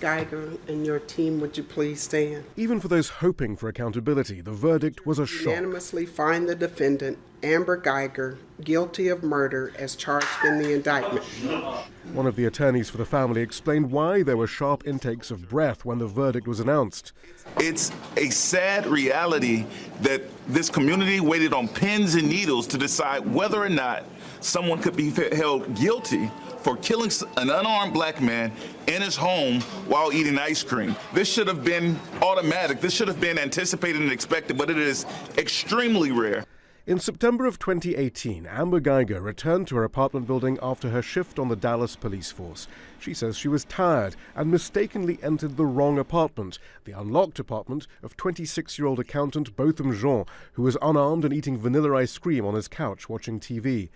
Guyger and your team, would you please stand? Even for those hoping for accountability, the verdict was a shock. Unanimously find the defendant, Amber Guyger, guilty of murder as charged in the indictment. One of the attorneys for the family explained why there were sharp intakes of breath when the verdict was announced. It's a sad reality that this community waited on pins and needles to decide whether or not someone could be held guilty for killing an unarmed black man in his home while eating ice cream. This should have been automatic. This should have been anticipated and expected, but it is extremely rare. In September of 2018, Amber Guyger returned to her apartment building after her shift on the Dallas police force. She says she was tired and mistakenly entered the wrong apartment, the unlocked apartment of 26-year-old accountant Botham Jean, who was unarmed and eating vanilla ice cream on his couch watching TV.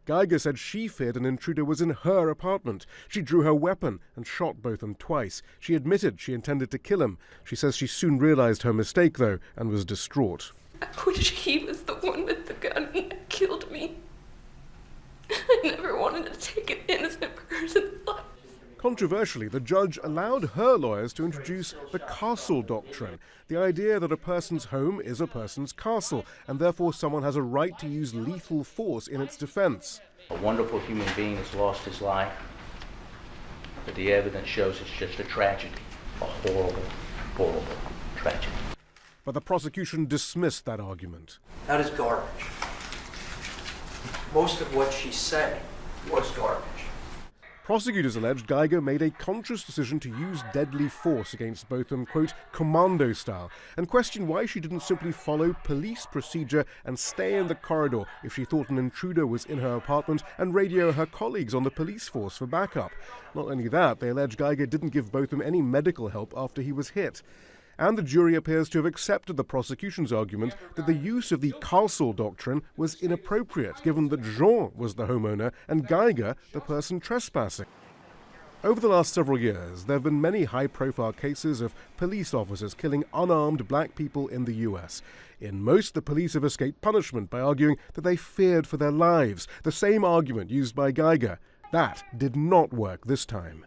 Guyger said she feared an intruder was in her apartment. She drew her weapon and shot Botham twice. She admitted she intended to kill him. She says she soon realized her mistake, though, and was distraught. I wish he was the one with the gun that killed me. I never wanted to take an innocent person's life. Controversially, the judge allowed her lawyers to introduce the castle doctrine, the idea that a person's home is a person's castle, and therefore someone has a right to use lethal force in its defense. A wonderful human being has lost his life, but the evidence shows it's just a tragedy, a horrible, horrible tragedy. But the prosecution dismissed that argument. That is garbage. Most of what she said was garbage. Prosecutors alleged Guyger made a conscious decision to use deadly force against Botham, quote, commando style, and questioned why she didn't simply follow police procedure and stay in the corridor if she thought an intruder was in her apartment and radio her colleagues on the police force for backup. Not only that, they allege Guyger didn't give Botham any medical help after he was hit. And the jury appears to have accepted the prosecution's argument that the use of the castle doctrine was inappropriate, given that Jean was the homeowner and Guyger the person trespassing. Over the last several years, there have been many high-profile cases of police officers killing unarmed black people in the U.S. In most, the police have escaped punishment by arguing that they feared for their lives, the same argument used by Guyger. That did not work this time.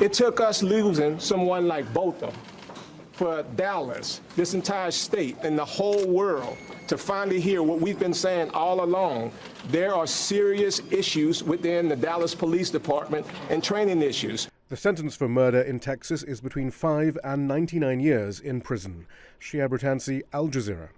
It took us losing someone like Botham for Dallas, this entire state, and the whole world to finally hear what we've been saying all along. There are serious issues within the Dallas Police Department and training issues. The sentence for murder in Texas is between 5 and 99 years in prison. Shihab, Rattansi, Al Jazeera.